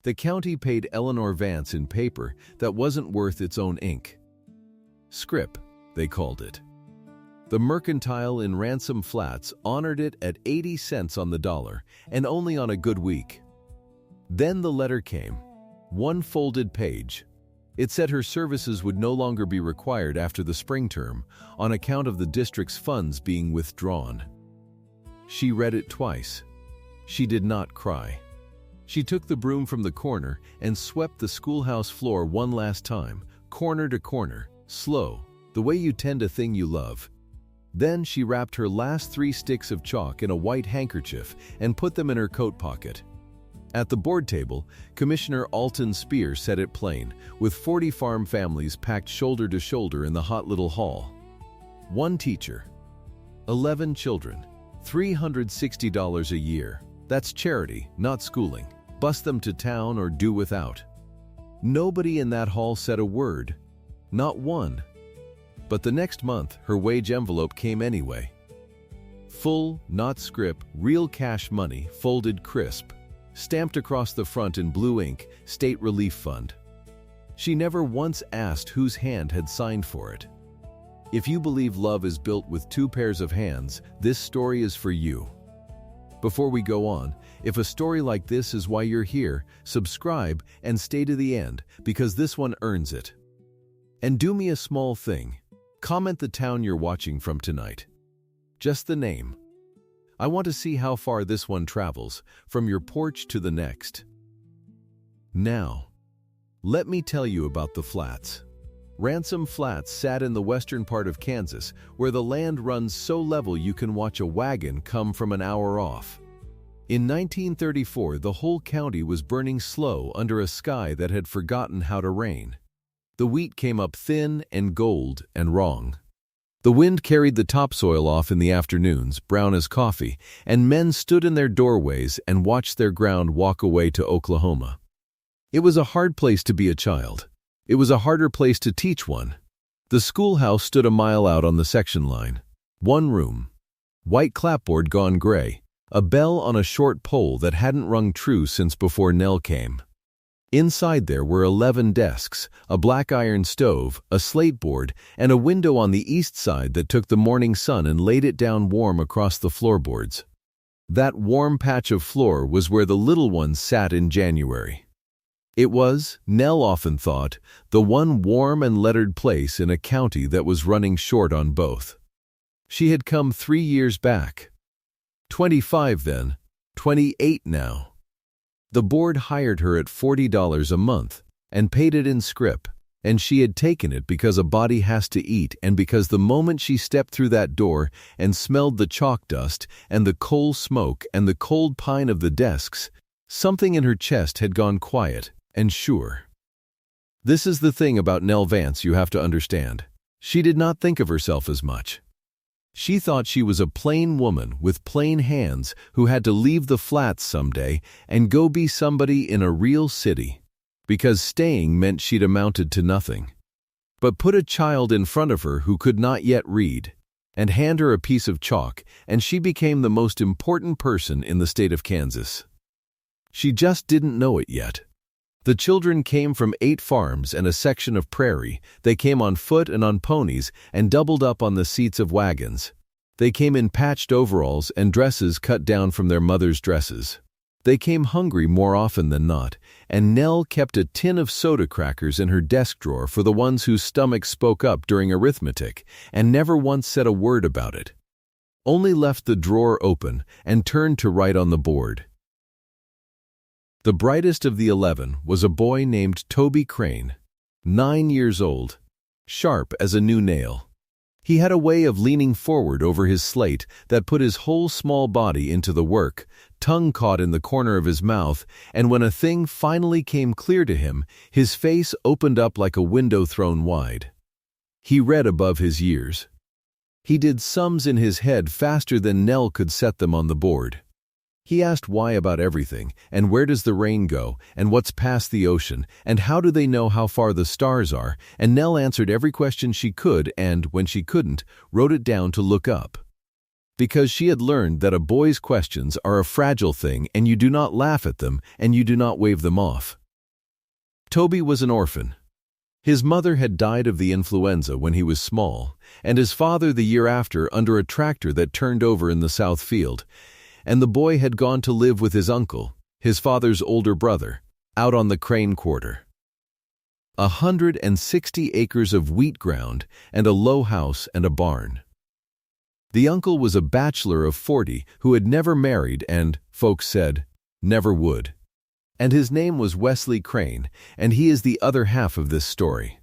The county paid Eleanor Vance in paper that wasn't worth its own ink. Scrip, they called it. The mercantile in Ransom Flats honored it at 80 cents on the dollar, and only on a good week. Then the letter came. One folded page. It said her services would no longer be required after the spring term on account of the district's funds being withdrawn. She read it twice. She did not cry. She took the broom from the corner and swept the schoolhouse floor one last time, corner to corner, slow, the way you tend a thing you love. Then she wrapped her last 3 sticks of chalk in a white handkerchief and put them in her coat pocket. At the board table, Commissioner Alton Speer said it plain, with 40 farm families packed shoulder to shoulder in the hot little hall. 1 teacher, 11 children, $360 a year. That's charity, not schooling. Bus them to town or do without. Nobody in that hall said a word. Not one. But the next month, her wage envelope came anyway. Full, not scrip, real cash money, folded crisp. Stamped across the front in blue ink, State Relief Fund. She never once asked whose hand had signed for it. If you believe love is built with 2 pairs of hands, this story is for you. Before we go on, if a story like this is why you're here, subscribe and stay to the end, because this one earns it. And do me a small thing. Comment the town you're watching from tonight. Just the name. I want to see how far this one travels, from your porch to the next. Now, let me tell you about the Flats. Ransom Flats sat in the western part of Kansas, where the land runs so level you can watch a wagon come from an hour off. In 1934, the whole county was burning slow under a sky that had forgotten how to rain. The wheat came up thin and gold and wrong. The wind carried the topsoil off in the afternoons, brown as coffee, and men stood in their doorways and watched their ground walk away to Oklahoma. It was a hard place to be a child. It was a harder place to teach one. The schoolhouse stood a mile out on the section line. 1 room. White clapboard gone gray. A bell on a short pole that hadn't rung true since before Nell came. Inside there were 11 desks, a black iron stove, a slate board, and a window on the east side that took the morning sun and laid it down warm across the floorboards. That warm patch of floor was where the little ones sat in January. It was, Nell often thought, the one warm and lettered place in a county that was running short on both. She had come 3 years back. 25 then, 28 now. The board hired her at $40 a month and paid it in scrip, and she had taken it because a body has to eat and because the moment she stepped through that door and smelled the chalk dust and the coal smoke and the cold pine of the desks, something in her chest had gone quiet and sure. This is the thing about Nell Vance you have to understand. She did not think of herself as much. She thought she was a plain woman with plain hands who had to leave the Flats someday and go be somebody in a real city, because staying meant she'd amounted to nothing. But put a child in front of her who could not yet read, and hand her a piece of chalk, and she became the most important person in the state of Kansas. She just didn't know it yet. The children came from 8 farms and a section of prairie. They came on foot and on ponies and doubled up on the seats of wagons. They came in patched overalls and dresses cut down from their mother's dresses. They came hungry more often than not, and Nell kept a tin of soda crackers in her desk drawer for the ones whose stomachs spoke up during arithmetic and never once said a word about it. Only left the drawer open and turned to write on the board. The brightest of the 11 was a boy named Toby Crane, 9 years old, sharp as a new nail. He had a way of leaning forward over his slate that put his whole small body into the work, tongue caught in the corner of his mouth, and when a thing finally came clear to him, his face opened up like a window thrown wide. He read above his years. He did sums in his head faster than Nell could set them on the board. He asked why about everything, and where does the rain go, and what's past the ocean, and how do they know how far the stars are, and Nell answered every question she could and, when she couldn't, wrote it down to look up. because she had learned that a boy's questions are a fragile thing and you do not laugh at them and you do not wave them off. Toby was an orphan. His mother had died of the influenza when he was small, and his father the year after under a tractor that turned over in the south field, and the boy had gone to live with his uncle, his father's older brother, out on the Crane Quarter. 160 acres of wheat ground and a low house and a barn. The uncle was a bachelor of 40 who had never married and, folks said, never would. And his name was Wesley Crane, and he is the other half of this story.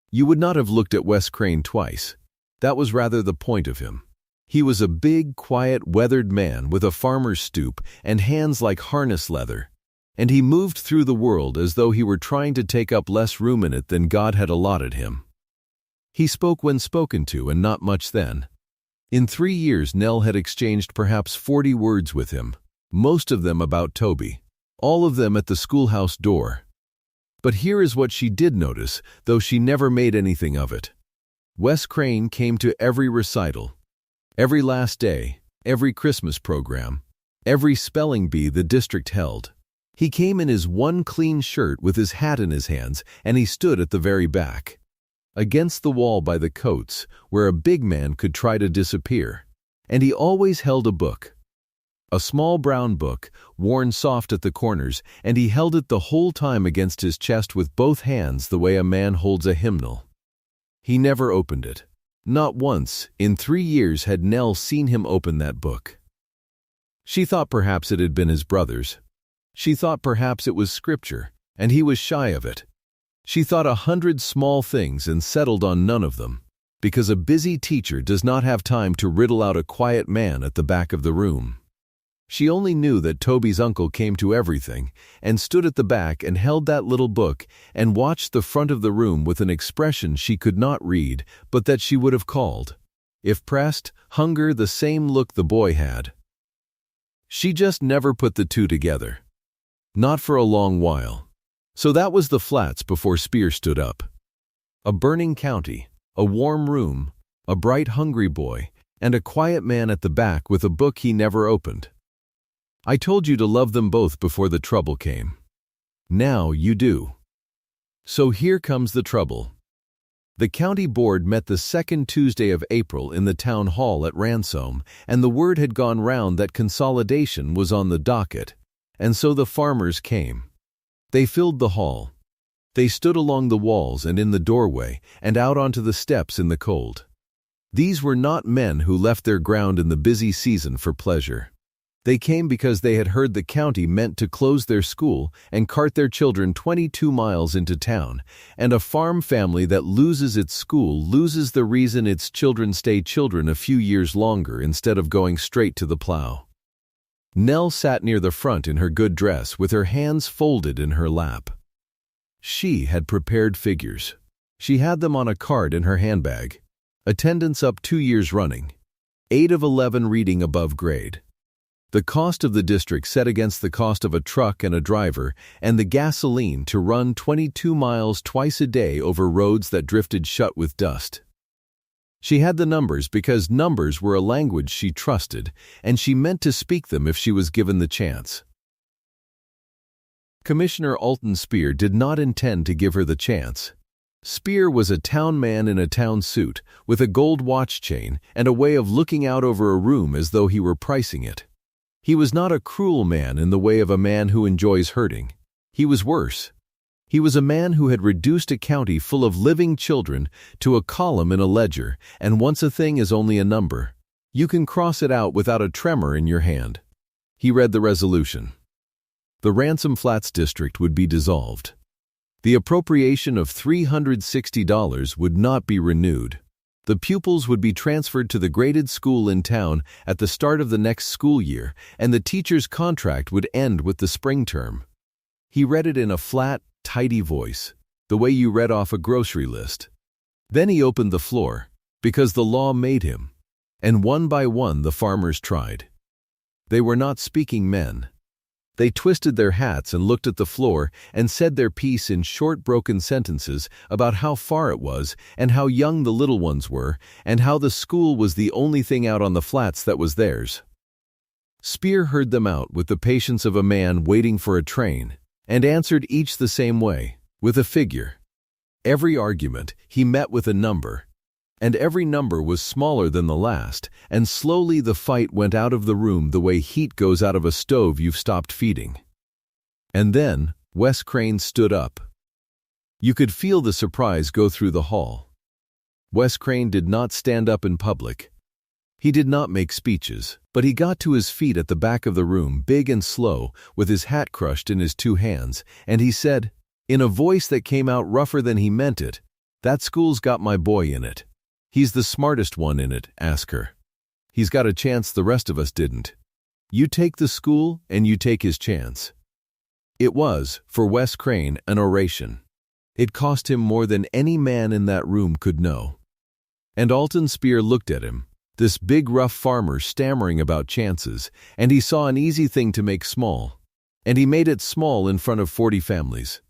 You would not have looked at Wes Crane twice. That was rather the point of him. He was a big, quiet, weathered man with a farmer's stoop and hands like harness leather, and he moved through the world as though he were trying to take up less room in it than God had allotted him. He spoke when spoken to, and not much then. In 3 years Nell had exchanged perhaps 40 words with him, most of them about Toby, all of them at the schoolhouse door. But here is what she did notice, though she never made anything of it. Wes Crane came to every recital, every last day, every Christmas program, every spelling bee the district held. He came in his one clean shirt with his hat in his hands, and he stood at the very back, against the wall by the coats, where a big man could try to disappear. And he always held a book. A small brown book, worn soft at the corners, and he held it the whole time against his chest with both hands the way a man holds a hymnal. He never opened it. Not once, in 3 years, had Nell seen him open that book. She thought perhaps it had been his brother's. She thought perhaps it was scripture, and he was shy of it. She thought 100 small things and settled on none of them, because a busy teacher does not have time to riddle out a quiet man at the back of the room. She only knew that Toby's uncle came to everything, and stood at the back and held that little book and watched the front of the room with an expression she could not read, but that she would have called, if pressed, hunger, the same look the boy had. She just never put the two together. Not for a long while. So that was the flats before Speer stood up. A burning county, a warm room, a bright hungry boy, and a quiet man at the back with a book he never opened. I told you to love them both before the trouble came. Now you do. So here comes the trouble. The county board met the second Tuesday of April in the town hall at Ransom, and the word had gone round that consolidation was on the docket, and so the farmers came. They filled the hall. They stood along the walls and in the doorway and out onto the steps in the cold. These were not men who left their ground in the busy season for pleasure. They came because they had heard the county meant to close their school and cart their children 22 miles into town, and a farm family that loses its school loses the reason its children stay children a few years longer instead of going straight to the plow. Nell sat near the front in her good dress with her hands folded in her lap. She had prepared figures. She had them on a card in her handbag. Attendance up 2 years running. 8 of 11 reading above grade. The cost of the district set against the cost of a truck and a driver, and the gasoline to run 22 miles twice a day over roads that drifted shut with dust. She had the numbers because numbers were a language she trusted, and she meant to speak them if she was given the chance. Commissioner Alton Speer did not intend to give her the chance. Speer was a town man in a town suit, with a gold watch chain and a way of looking out over a room as though he were pricing it. He was not a cruel man in the way of a man who enjoys hurting. He was worse. He was a man who had reduced a county full of living children to a column in a ledger, and once a thing is only a number, you can cross it out without a tremor in your hand. He read the resolution. The Ransom Flats district would be dissolved. The appropriation of $360 would not be renewed. The pupils would be transferred to the graded school in town at the start of the next school year, and the teacher's contract would end with the spring term. He read it in a flat, tidy voice, the way you read off a grocery list. Then he opened the floor, because the law made him, and one by one the farmers tried. They were not speaking men. They twisted their hats and looked at the floor and said their piece in short broken sentences about how far it was and how young the little ones were and how the school was the only thing out on the flats that was theirs. Speer heard them out with the patience of a man waiting for a train and answered each the same way, with a figure. Every argument he met with a number, and every number was smaller than the last, and slowly the fight went out of the room the way heat goes out of a stove you've stopped feeding. And then Wes Crane stood up. You could feel the surprise go through the hall. Wes Crane did not stand up in public. He did not make speeches, but he got to his feet at the back of the room, big and slow, with his hat crushed in his two hands, and he said, in a voice that came out rougher than he meant it, "That school's got my boy in it. He's the smartest one in it, ask her. He's got a chance the rest of us didn't. You take the school and you take his chance." It was, for Wes Crane, an oration. It cost him more than any man in that room could know. And Alton Speer looked at him, this big rough farmer stammering about chances, and he saw an easy thing to make small. And he made it small in front of 40 families.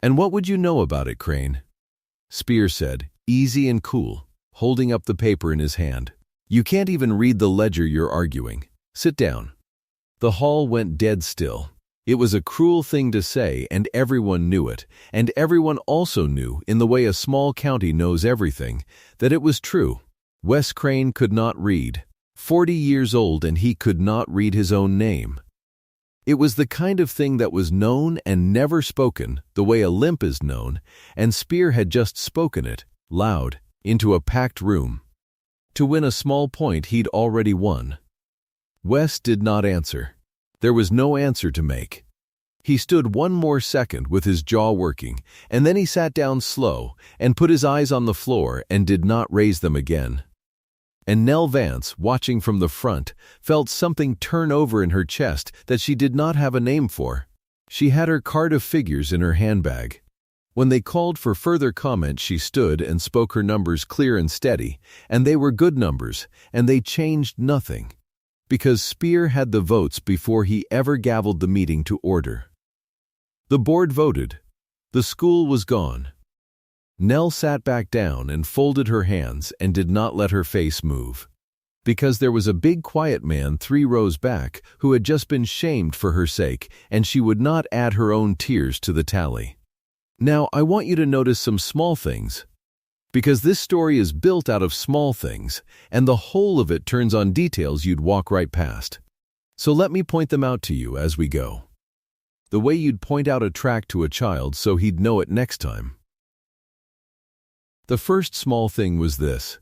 "And what would you know about it, Crane?" Speer said, easy and cool, holding up the paper in his hand. "You can't even read the ledger you're arguing. Sit down." The hall went dead still. It was a cruel thing to say, and everyone knew it, and everyone also knew, in the way a small county knows everything, that it was true. Wes Crane could not read. 40 years old, and he could not read his own name. It was the kind of thing that was known and never spoken, the way a limp is known, and Speer had just spoken it, loud, into a packed room. To win a small point he'd already won. Wes did not answer. There was no answer to make. He stood one more second with his jaw working, and then he sat down slow and put his eyes on the floor and did not raise them again. And Nell Vance, watching from the front, felt something turn over in her chest that she did not have a name for. She had her card of figures in her handbag. When they called for further comment, she stood and spoke her numbers clear and steady, and they were good numbers, and they changed nothing, because Speer had the votes before he ever gavelled the meeting to order. The board voted. The school was gone. Nell sat back down and folded her hands and did not let her face move, because there was a big quiet man 3 rows back who had just been shamed for her sake, and she would not add her own tears to the tally. Now, I want you to notice some small things, because this story is built out of small things, and the whole of it turns on details you'd walk right past. So let me point them out to you as we go. The way you'd point out a track to a child so he'd know it next time. The first small thing was this.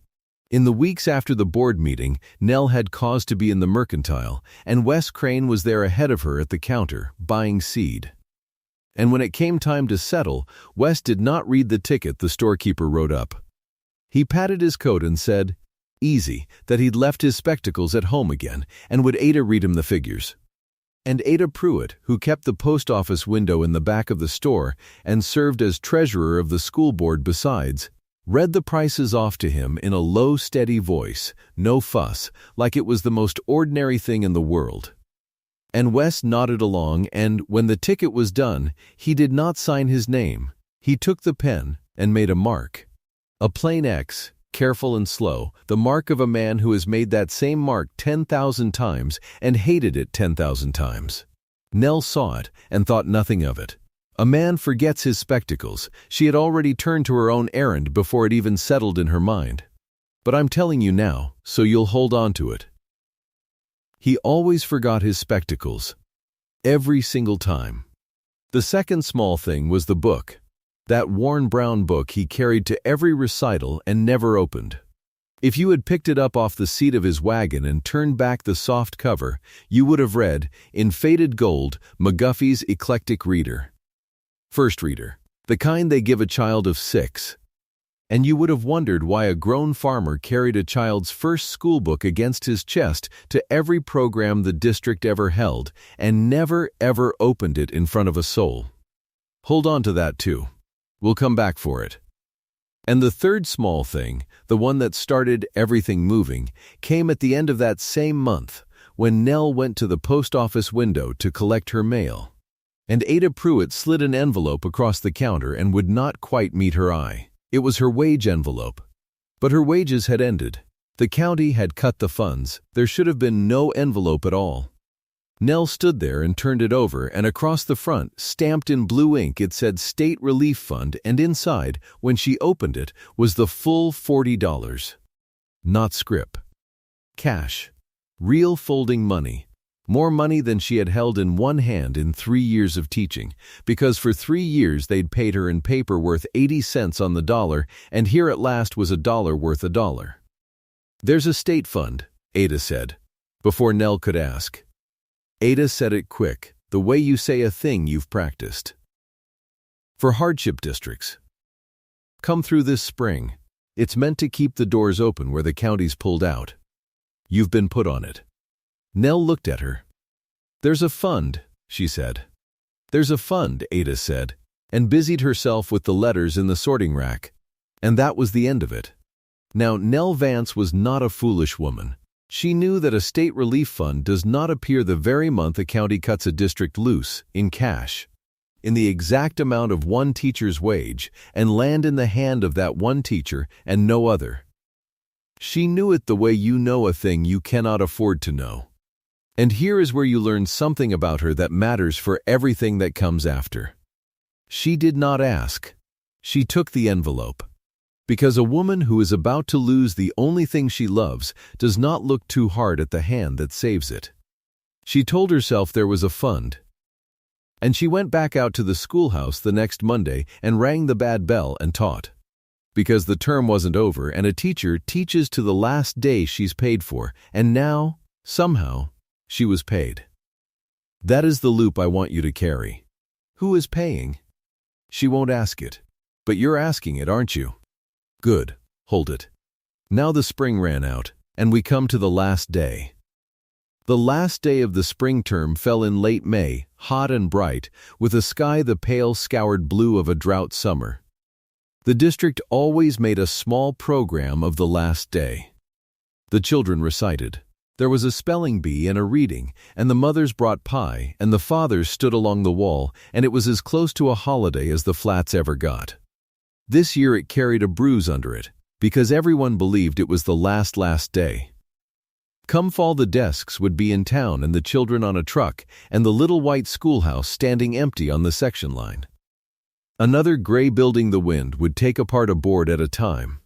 In the weeks after the board meeting, Nell had cause to be in the mercantile, and Wes Crane was there ahead of her at the counter, buying seed. And when it came time to settle, Wes did not read the ticket the storekeeper wrote up. He patted his coat and said, easy, that he'd left his spectacles at home again, and would Ada read him the figures. And Ada Pruitt, who kept the post office window in the back of the store and served as treasurer of the school board besides, read the prices off to him in a low, steady voice, no fuss, like it was the most ordinary thing in the world. And Wes nodded along, and when the ticket was done, he did not sign his name. He took the pen and made a mark. A plain X, careful and slow, the mark of a man who has made that same mark 10,000 times and hated it 10,000 times. Nell saw it and thought nothing of it. A man forgets his spectacles. She had already turned to her own errand before it even settled in her mind. But I'm telling you now, so you'll hold on to it. He always forgot his spectacles. Every single time. The second small thing was the book. That worn brown book he carried to every recital and never opened. If you had picked it up off the seat of his wagon and turned back the soft cover, you would have read, in faded gold, McGuffey's Eclectic Reader. First reader, the kind they give a child of 6. And you would have wondered why a grown farmer carried a child's first school book against his chest to every program the district ever held and never ever opened it in front of a soul. Hold on to that too. We'll come back for it. And the third small thing, the one that started everything moving, came at the end of that same month, when Nell went to the post office window to collect her mail. And Ada Pruitt slid an envelope across the counter and would not quite meet her eye. It was her wage envelope. But her wages had ended. The county had cut the funds. There should have been no envelope at all. Nell stood there and turned it over, and across the front, stamped in blue ink, it said State Relief Fund, and inside, when she opened it, was the full $40. Not scrip. Cash. Real folding money. More money than she had held in one hand in 3 years of teaching, because for 3 years they'd paid her in paper worth 80 cents on the dollar, and here at last was a dollar worth a dollar. "There's a state fund," Ada said, before Nell could ask. Ada said it quick, the way you say a thing you've practiced. "For hardship districts. Come through this spring. It's meant to keep the doors open where the county's pulled out. You've been put on it." Nell looked at her. "There's a fund," she said. "There's a fund," Ada said, and busied herself with the letters in the sorting rack. And that was the end of it. Now, Nell Vance was not a foolish woman. She knew that a state relief fund does not appear the very month a county cuts a district loose, in cash, in the exact amount of one teacher's wage, and land in the hand of that one teacher and no other. She knew it the way you know a thing you cannot afford to know. And here is where you learn something about her that matters for everything that comes after. She did not ask. She took the envelope. Because a woman who is about to lose the only thing she loves does not look too hard at the hand that saves it. She told herself there was a fund. And she went back out to the schoolhouse the next Monday and rang the bad bell and taught. Because the term wasn't over, and a teacher teaches to the last day she's paid for, and now, somehow, she was paid. That is the loop I want you to carry. Who is paying? She won't ask it. But you're asking it, aren't you? Good. Hold it. Now the spring ran out, and we come to the last day. The last day of the spring term fell in late May, hot and bright, with a sky the pale scoured blue of a drought summer. The district always made a small program of the last day. The children recited. There was a spelling bee and a reading, and the mothers brought pie, and the fathers stood along the wall, and it was as close to a holiday as the flats ever got. This year it carried a bruise under it, because everyone believed it was the last day. Come fall, the desks would be in town and the children on a truck, and the little white schoolhouse standing empty on the section line. Another gray building the wind would take apart a board at a time.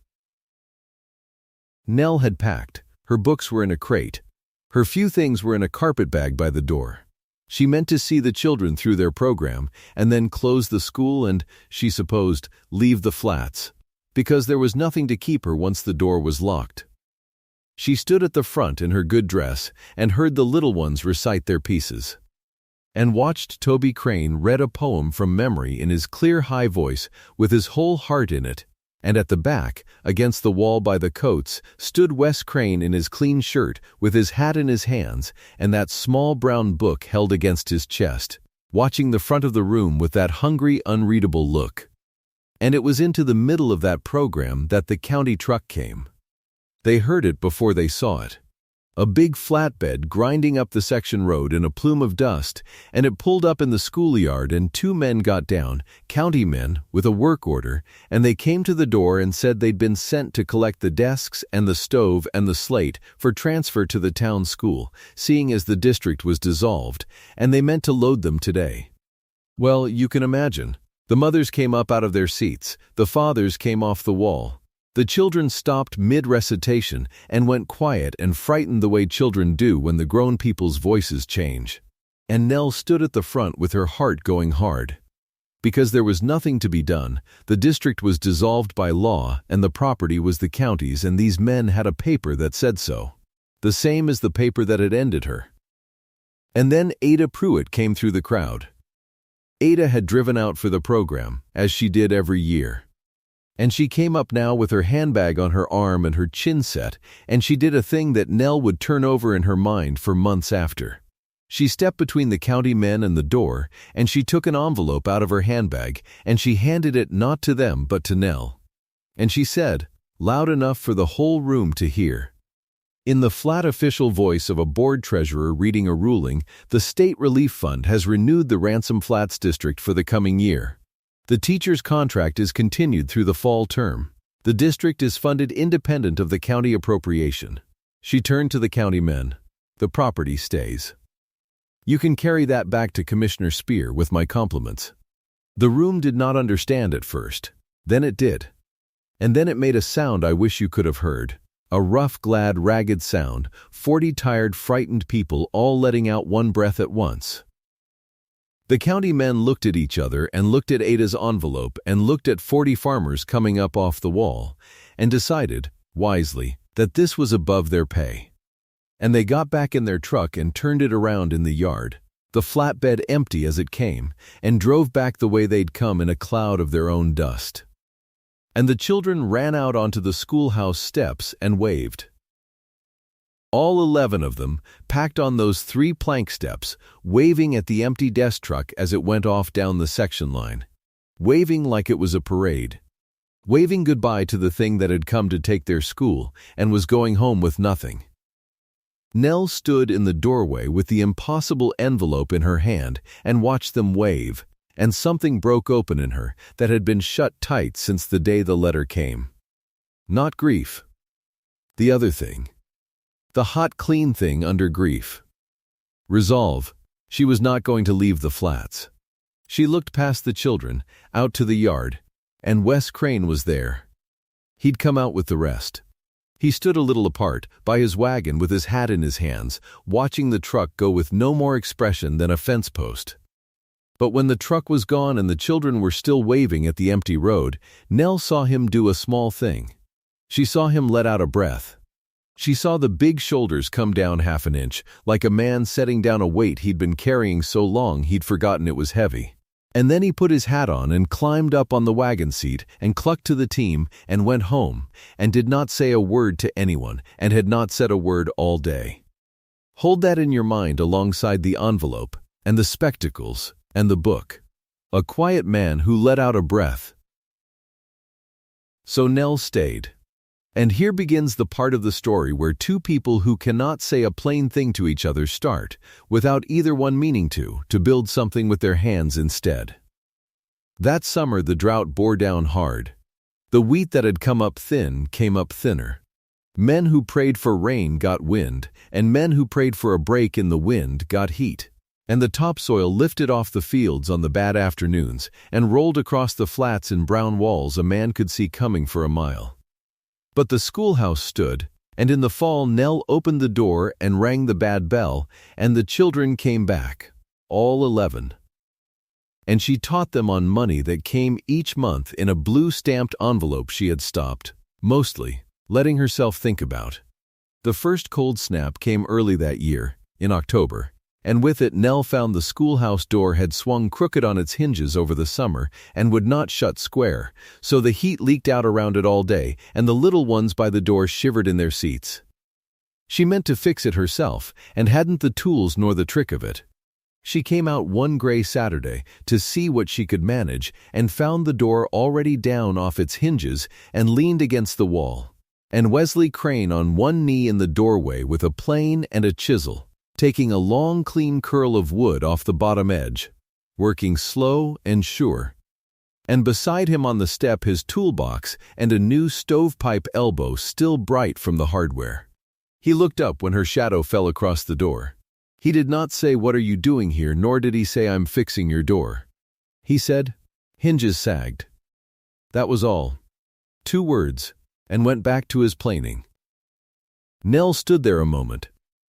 Nell had packed. Her books were in a crate. Her few things were in a carpet bag by the door. She meant to see the children through their program, and then close the school and, she supposed, leave the flats, because there was nothing to keep her once the door was locked. She stood at the front in her good dress and heard the little ones recite their pieces, and watched Toby Crane read a poem from memory in his clear high voice with his whole heart in it, and at the back, against the wall by the coats, stood Wes Crane in his clean shirt with his hat in his hands and that small brown book held against his chest, watching the front of the room with that hungry, unreadable look. And it was into the middle of that program that the county truck came. They heard it before they saw it. A big flatbed grinding up the section road in a plume of dust, and it pulled up in the schoolyard, and 2 men got down, county men, with a work order, and they came to the door and said they'd been sent to collect the desks and the stove and the slate for transfer to the town school, seeing as the district was dissolved, and they meant to load them today. Well, you can imagine. The mothers came up out of their seats, the fathers came off the wall. The children stopped mid-recitation and went quiet and frightened the way children do when the grown people's voices change. And Nell stood at the front with her heart going hard. Because there was nothing to be done, the district was dissolved by law and the property was the county's, and these men had a paper that said so. The same as the paper that had ended her. And then Ada Pruitt came through the crowd. Ada had driven out for the program, as she did every year. And she came up now with her handbag on her arm and her chin set, and she did a thing that Nell would turn over in her mind for months after. She stepped between the county men and the door, and she took an envelope out of her handbag, and she handed it not to them but to Nell. And she said, loud enough for the whole room to hear, In the flat official voice of a board treasurer reading a ruling, the State Relief Fund has renewed the Ransom Flats district for the coming year. The teacher's contract is continued through the fall term. The district is funded independent of the county appropriation. She turned to the county men. The property stays. You can carry that back to Commissioner Speer with my compliments. The room did not understand at first. Then it did. And then it made a sound I wish you could have heard. A rough, glad, ragged sound, 40 tired, frightened people all letting out one breath at once. The county men looked at each other and looked at Ada's envelope and looked at 40 farmers coming up off the wall and decided, wisely, that this was above their pay. And they got back in their truck and turned it around in the yard, the flatbed empty as it came, and drove back the way they'd come in a cloud of their own dust. And the children ran out onto the schoolhouse steps and waved. All 11 of them, packed on those 3 plank steps, waving at the empty desk truck as it went off down the section line. Waving like it was a parade. Waving goodbye to the thing that had come to take their school and was going home with nothing. Nell stood in the doorway with the impossible envelope in her hand and watched them wave, and something broke open in her that had been shut tight since the day the letter came. Not grief. The other thing. The hot, clean thing under grief. Resolve. She was not going to leave the flats. She looked past the children, out to the yard, and Wes Crane was there. He'd come out with the rest. He stood a little apart, by his wagon with his hat in his hands, watching the truck go with no more expression than a fence post. But when the truck was gone and the children were still waving at the empty road, Nell saw him do a small thing. She saw him let out a breath. She saw the big shoulders come down half an inch, like a man setting down a weight he'd been carrying so long he'd forgotten it was heavy. And then he put his hat on and climbed up on the wagon seat and clucked to the team and went home and did not say a word to anyone and had not said a word all day. Hold that in your mind alongside the envelope and the spectacles and the book. A quiet man who let out a breath. So Nell stayed. And here begins the part of the story where 2 people who cannot say a plain thing to each other start, without either one meaning to build something with their hands instead. That summer the drought bore down hard. The wheat that had come up thin came up thinner. Men who prayed for rain got wind, and men who prayed for a break in the wind got heat. And the topsoil lifted off the fields on the bad afternoons and rolled across the flats in brown walls a man could see coming for a mile. But the schoolhouse stood, and in the fall Nell opened the door and rang the bad bell, and the children came back, all 11. And she taught them on money that came each month in a blue-stamped envelope she had stopped, mostly, letting herself think about. The first cold snap came early that year, in October. And with it Nell found the schoolhouse door had swung crooked on its hinges over the summer and would not shut square, so the heat leaked out around it all day, and the little ones by the door shivered in their seats. She meant to fix it herself, and hadn't the tools nor the trick of it. She came out one gray Saturday to see what she could manage, and found the door already down off its hinges and leaned against the wall, and Wesley Crane on one knee in the doorway with a plane and a chisel, taking a long clean curl of wood off the bottom edge, working slow and sure. And beside him on the step his toolbox and a new stovepipe elbow still bright from the hardware. He looked up when her shadow fell across the door. He did not say, "What are you doing here?" nor did he say, "I'm fixing your door." He said, "Hinges sagged." That was all. 2 words, and went back to his planing. Nell stood there a moment.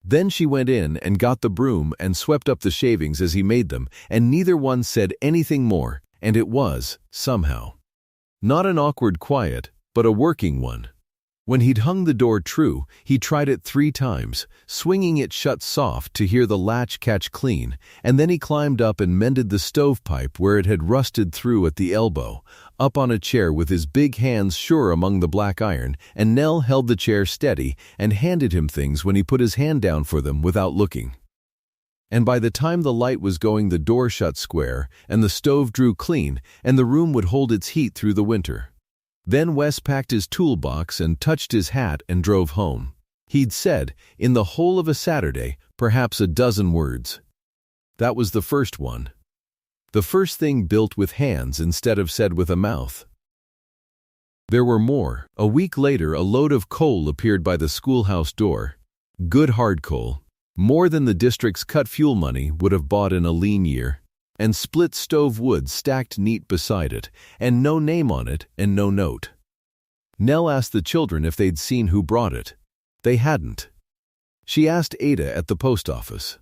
Then she went in and got the broom and swept up the shavings as he made them, and neither one said anything more, and it was, somehow, not an awkward quiet, but a working one. When he'd hung the door true, he tried it 3 times, swinging it shut soft to hear the latch catch clean, and then he climbed up and mended the stovepipe where it had rusted through at the elbow, up on a chair with his big hands sure among the black iron, and Nell held the chair steady and handed him things when he put his hand down for them without looking. And by the time the light was going the door shut square, and the stove drew clean, and the room would hold its heat through the winter. Then Wes packed his toolbox and touched his hat and drove home. He'd said, in the whole of a Saturday, perhaps a dozen words. That was the first one. The first thing built with hands instead of said with a mouth. There were more. A week later, a load of coal appeared by the schoolhouse door. Good hard coal. More than the district's cut fuel money would have bought in a lean year. And split stove wood stacked neat beside it, and no name on it and no note. Nell asked the children if they'd seen who brought it. They hadn't. She asked Ada at the post office.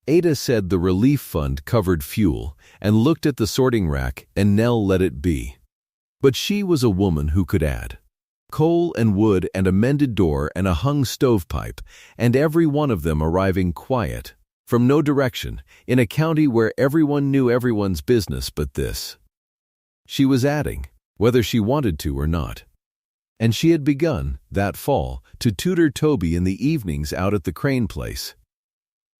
Ada said the relief fund covered fuel and looked at the sorting rack, and Nell let it be. But she was a woman who could add. Coal and wood and a mended door and a hung stovepipe, and every one of them arriving quiet, from no direction, in a county where everyone knew everyone's business but this. She was adding, whether she wanted to or not. And she had begun, that fall, to tutor Toby in the evenings out at the Crane place.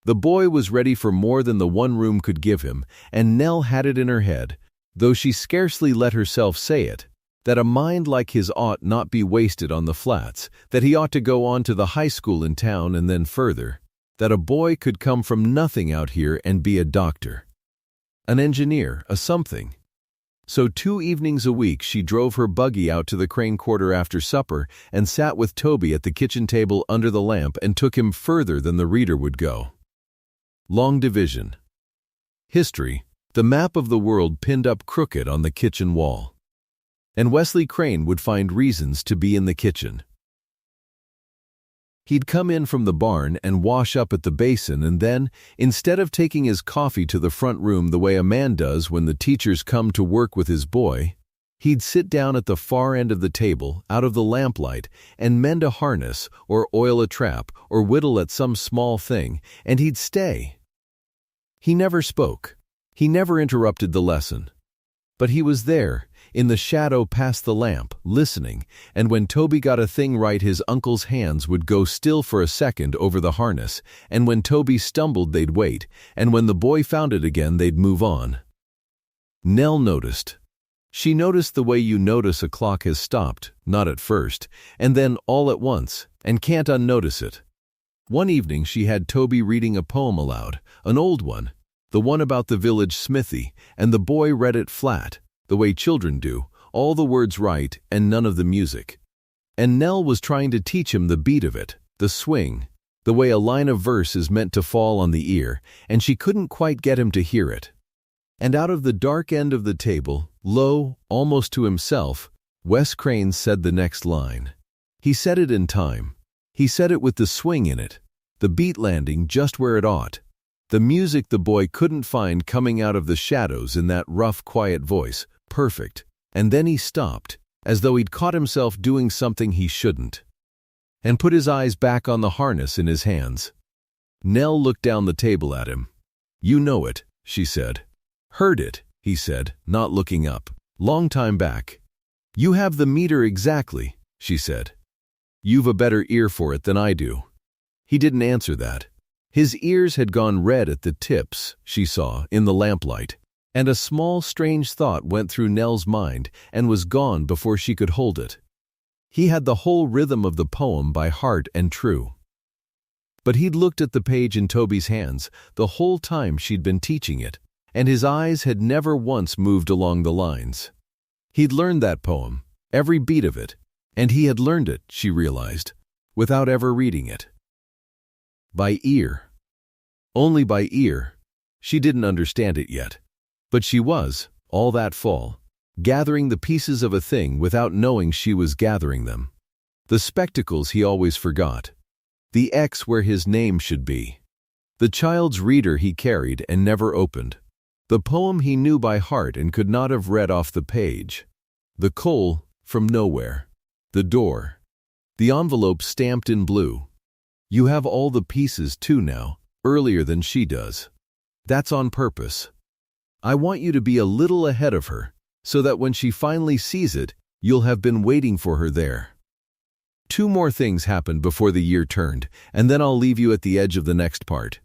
The boy was ready for more than the one room could give him, and Nell had it in her head, though she scarcely let herself say it, that a mind like his ought not be wasted on the flats, that he ought to go on to the high school in town and then further, that a boy could come from nothing out here and be a doctor, an engineer, a something. So 2 evenings a week she drove her buggy out to the Crane Quarter after supper and sat with Toby at the kitchen table under the lamp and took him further than the reader would go. Long division. History, the map of the world pinned up crooked on the kitchen wall. And Wesley Crane would find reasons to be in the kitchen. He'd come in from the barn and wash up at the basin, and then, instead of taking his coffee to the front room the way a man does when the teachers come to work with his boy, he'd sit down at the far end of the table, out of the lamplight, and mend a harness, or oil a trap, or whittle at some small thing, and he'd stay. He never spoke. He never interrupted the lesson. But he was there, in the shadow past the lamp, listening, and when Toby got a thing right his uncle's hands would go still for a second over the harness, and when Toby stumbled they'd wait, and when the boy found it again they'd move on. Nell noticed. She noticed the way you notice a clock has stopped, not at first, and then all at once, and can't unnotice it. One evening she had Toby reading a poem aloud, an old one, the one about the village smithy, and the boy read it flat, the way children do, all the words right and none of the music. And Nell was trying to teach him the beat of it, the swing, the way a line of verse is meant to fall on the ear, and she couldn't quite get him to hear it. And out of the dark end of the table, low, almost to himself, Wes Crane said the next line. He said it in time. He said it with the swing in it, the beat landing just where it ought. The music the boy couldn't find coming out of the shadows in that rough, quiet voice, perfect. And then he stopped, as though he'd caught himself doing something he shouldn't, and put his eyes back on the harness in his hands. Nell looked down the table at him. "You know it," she said. "Heard it," he said, not looking up. "Long time back." "You have the meter exactly," she said. "You've a better ear for it than I do." He didn't answer that. His ears had gone red at the tips, she saw, in the lamplight, and a small, strange thought went through Nell's mind and was gone before she could hold it. He had the whole rhythm of the poem by heart and true. But he'd looked at the page in Toby's hands the whole time she'd been teaching it, and his eyes had never once moved along the lines. He'd learned that poem, every beat of it, and he had learned it, she realized, without ever reading it. By ear. Only by ear. She didn't understand it yet. But she was, all that fall, gathering the pieces of a thing without knowing she was gathering them. The spectacles he always forgot. The X where his name should be. The child's reader he carried and never opened. The poem he knew by heart and could not have read off the page. The coal from nowhere. The door. The envelope stamped in blue. You have all the pieces too now, earlier than she does. That's on purpose. I want you to be a little ahead of her, so that when she finally sees it, you'll have been waiting for her there. 2 more things happened before the year turned, and then I'll leave you at the edge of the next part.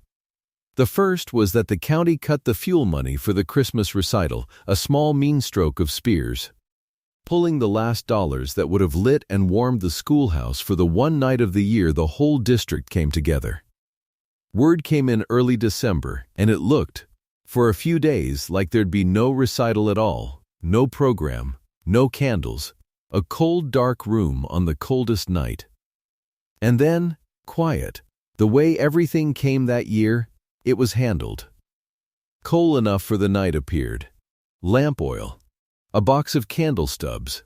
The first was that the county cut the fuel money for the Christmas recital, a small mean stroke of Speer's. pulling the last dollars that would have lit and warmed the schoolhouse for the one night of the year the whole district came together. Word came in early December, and it looked, for a few days, like there'd be no recital at all, no program, no candles, a cold, dark room on the coldest night. And then, quiet, the way everything came that year, it was handled. Coal enough for the night appeared, lamp oil, a box of candle stubs,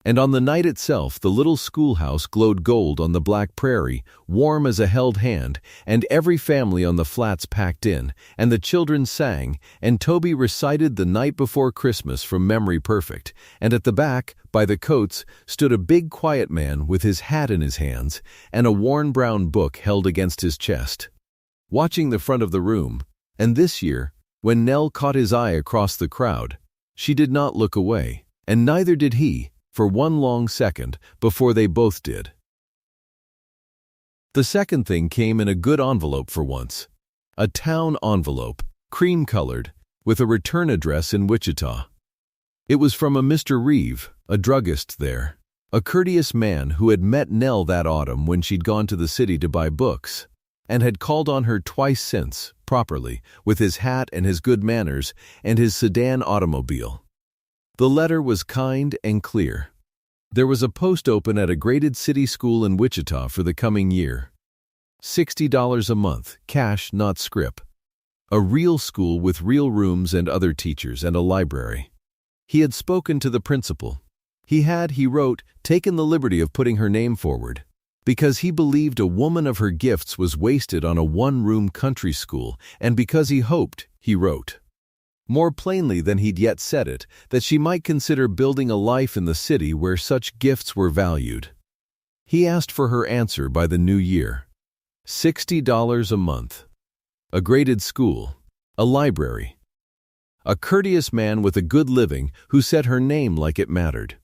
and on the night itself the little schoolhouse glowed gold on the black prairie, warm as a held hand, and every family on the flats packed in, and the children sang, and Toby recited the night before Christmas from memory perfect, and at the back, by the coats, stood a big quiet man with his hat in his hands, and a worn brown book held against his chest, watching the front of the room. And this year, when Nell caught his eye across the crowd, she did not look away, and neither did he, for one long second, before they both did. The second thing came in a good envelope for once. A town envelope, cream-colored, with a return address in Wichita. It was from a Mr. Reeve, a druggist there, a courteous man who had met Nell that autumn when she'd gone to the city to buy books, and had called on her twice since, properly, with his hat and his good manners and his sedan automobile. The letter was kind and clear. There was a post open at a graded city school in Wichita for the coming year. $60 a month, cash, not scrip. A real school with real rooms and other teachers and a library. He had spoken to the principal. He had, he wrote, taken the liberty of putting her name forward, because he believed a woman of her gifts was wasted on a one-room country school, and because he hoped, he wrote, more plainly than he'd yet said it, that she might consider building a life in the city where such gifts were valued. He asked for her answer by the new year. $60 a month. A graded school. A library. A courteous man with a good living who said her name like it mattered.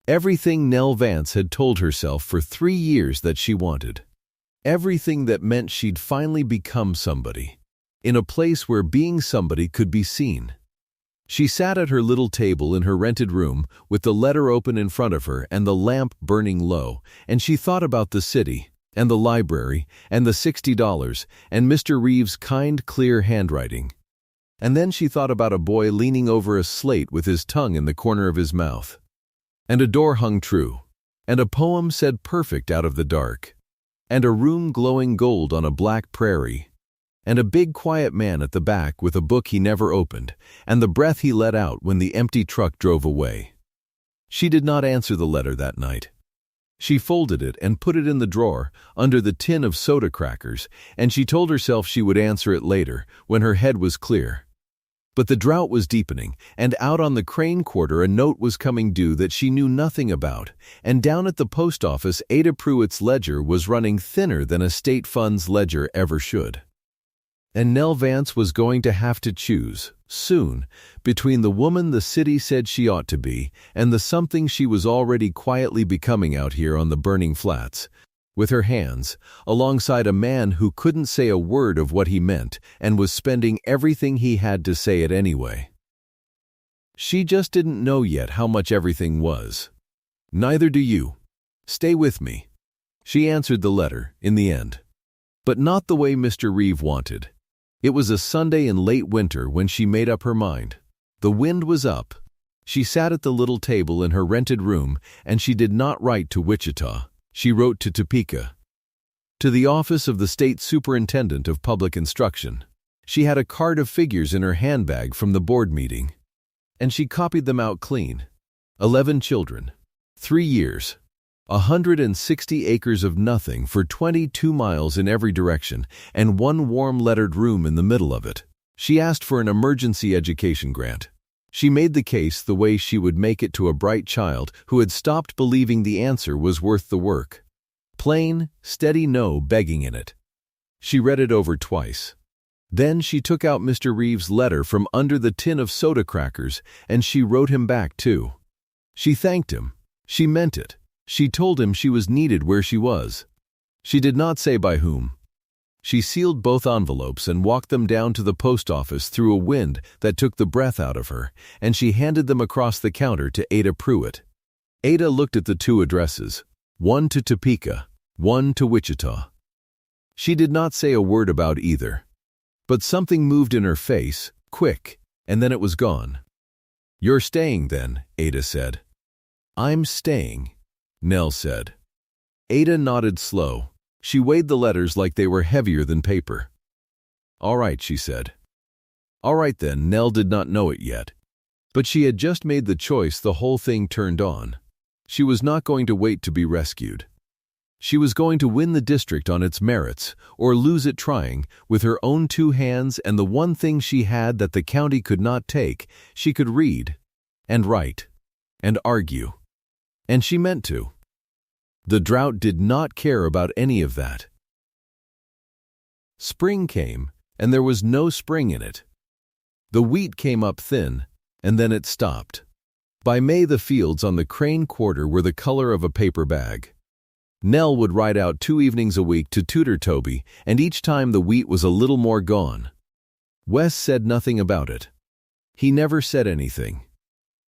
Everything Nell Vance had told herself for 3 years that she wanted. Everything that meant she'd finally become somebody, in a place where being somebody could be seen. She sat at her little table in her rented room with the letter open in front of her and the lamp burning low, and she thought about the city, and the library, and the $60, and Mr. Reeve's kind, clear handwriting. And then she thought about a boy leaning over a slate with his tongue in the corner of his mouth. And a door hung true, and a poem said perfect out of the dark, and a room glowing gold on a black prairie, and a big quiet man at the back with a book he never opened, and the breath he let out when the empty truck drove away. She did not answer the letter that night. She folded it and put it in the drawer, under the tin of soda crackers, and she told herself she would answer it later, when her head was clear. But the drought was deepening, and out on the Crane Quarter a note was coming due that she knew nothing about, and down at the post office Ada Pruitt's ledger was running thinner than a state fund's ledger ever should. And Nell Vance was going to have to choose, soon, between the woman the city said she ought to be and the something she was already quietly becoming out here on the burning flats, with her hands, alongside a man who couldn't say a word of what he meant and was spending everything he had to say it anyway. She just didn't know yet how much everything was. Neither do you. Stay with me. She answered the letter, in the end. But not the way Mr. Reeve wanted. It was a Sunday in late winter when she made up her mind. The wind was up. She sat at the little table in her rented room, and she did not write to Wichita. She wrote to Topeka, to the office of the state superintendent of public instruction. She had a card of figures in her handbag from the board meeting, and she copied them out clean. 11 children, 3 years, 160 acres of nothing for 22 miles in every direction, and one warm lettered room in the middle of it. She asked for an emergency education grant. She made the case the way she would make it to a bright child who had stopped believing the answer was worth the work. Plain, steady no begging in it. She read it over twice. Then she took out Mr. Reeve's letter from under the tin of soda crackers, and she wrote him back too. She thanked him. She meant it. She told him she was needed where she was. She did not say by whom. She sealed both envelopes and walked them down to the post office through a wind that took the breath out of her, and she handed them across the counter to Ada Pruitt. Ada looked at the two addresses, one to Topeka, one to Wichita. She did not say a word about either. But something moved in her face, quick, and then it was gone. "You're staying then," Ada said. "I'm staying," Nell said. Ada nodded slow. She weighed the letters like they were heavier than paper. "All right," she said. All right then, Nell did not know it yet. But she had just made the choice the whole thing turned on. She was not going to wait to be rescued. She was going to win the district on its merits, or lose it trying, with her own two hands and the one thing she had that the county could not take. She could read, and write, and argue. And she meant to. The drought did not care about any of that. Spring came, and there was no spring in it. The wheat came up thin, and then it stopped. By May the fields on the Crane Quarter were the color of a paper bag. Nell would ride out 2 evenings a week to tutor Toby, and each time the wheat was a little more gone. Wes said nothing about it. He never said anything.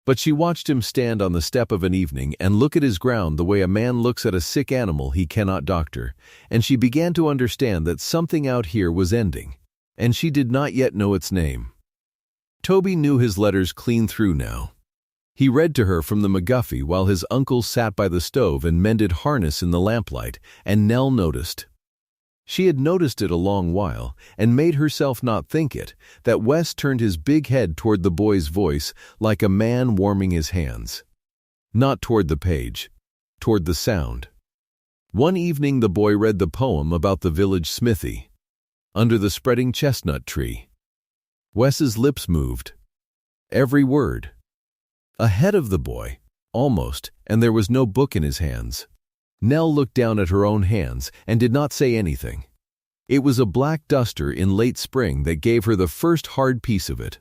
But she watched him stand on the step of an evening and look at his ground the way a man looks at a sick animal he cannot doctor, and she began to understand that something out here was ending, and she did not yet know its name. Toby knew his letters clean through now. He read to her from the McGuffey while his uncle sat by the stove and mended harness in the lamplight, and Nell noticed. She had noticed it a long while, and made herself not think it, that Wes turned his big head toward the boy's voice like a man warming his hands. Not toward the page, toward the sound. One evening the boy read the poem about the village smithy, under the spreading chestnut tree. Wes's lips moved. Every word. Ahead of the boy, almost, and there was no book in his hands. Nell looked down at her own hands and did not say anything. It was a black duster in late spring that gave her the first hard piece of it.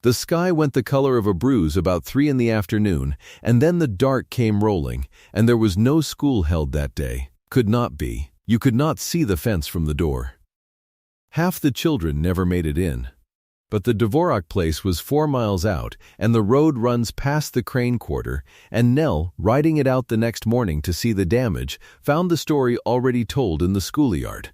The sky went the color of a bruise about 3 in the afternoon, and then the dark came rolling, and there was no school held that day. Could not be. You could not see the fence from the door. Half the children never made it in. But the Dvorak place was 4 miles out, and the road runs past the Crane Quarter, and Nell, riding it out the next morning to see the damage, found the story already told in the schoolyard.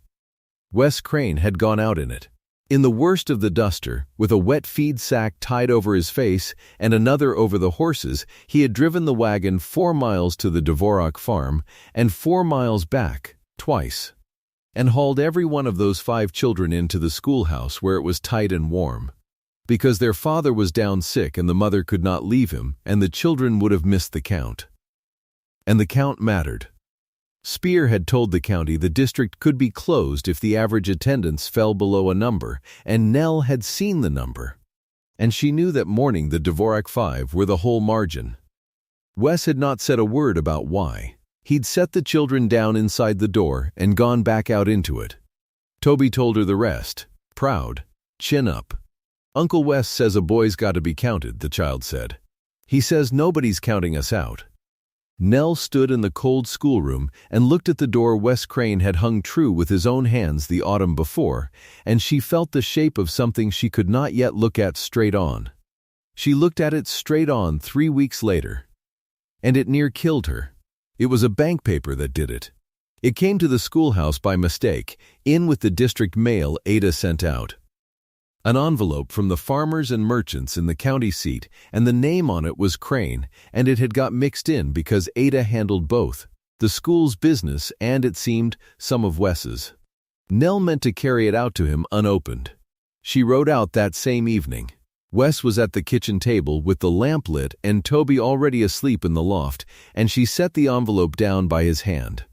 Wes Crane had gone out in it. In the worst of the duster, with a wet feed sack tied over his face and another over the horses, he had driven the wagon 4 miles to the Dvorak farm, and 4 miles back, twice, and hauled every one of those 5 children into the schoolhouse where it was tight and warm. Because their father was down sick and the mother could not leave him, and the children would have missed the count. And the count mattered. Speer had told the county the district could be closed if the average attendance fell below a number, and Nell had seen the number. And she knew that morning the Dvorak 5 were the whole margin. Wes had not said a word about why. He'd set the children down inside the door and gone back out into it. Toby told her the rest, proud, chin up. "Uncle Wes says a boy's got to be counted," the child said. "He says nobody's counting us out." Nell stood in the cold schoolroom and looked at the door Wes Crane had hung true with his own hands the autumn before, and she felt the shape of something she could not yet look at straight on. She looked at it straight on 3 weeks later. And it near killed her. It was a bank paper that did it. It came to the schoolhouse by mistake, in with the district mail Ada sent out. An envelope from the farmers and merchants in the county seat, and the name on it was Crane, and it had got mixed in because Ada handled both, the school's business and, it seemed, some of Wes's. Nell meant to carry it out to him unopened. She rode out that same evening. Wes was at the kitchen table with the lamp lit and Toby already asleep in the loft, and she set the envelope down by his hand.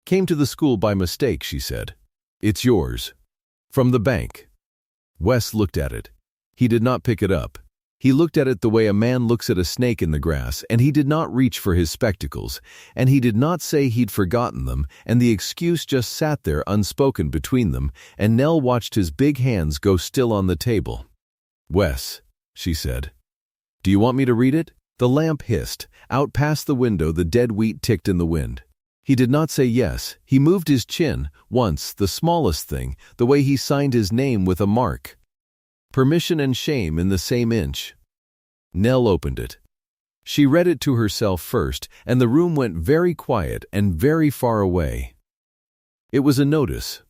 "Came to the school by mistake," she said. "It's yours. From the bank." Wes looked at it. He did not pick it up. He looked at it the way a man looks at a snake in the grass, and he did not reach for his spectacles, and he did not say he'd forgotten them, and the excuse just sat there unspoken between them, and Nell watched his big hands go still on the table. "Wes," she said. "Do you want me to read it?" The lamp hissed. Out past the window the dead wheat ticked in the wind. He did not say yes. He moved his chin, once, the smallest thing, the way he signed his name with a mark. Permission and shame in the same inch. Nell opened it. She read it to herself first, and the room went very quiet and very far away. It was a notice.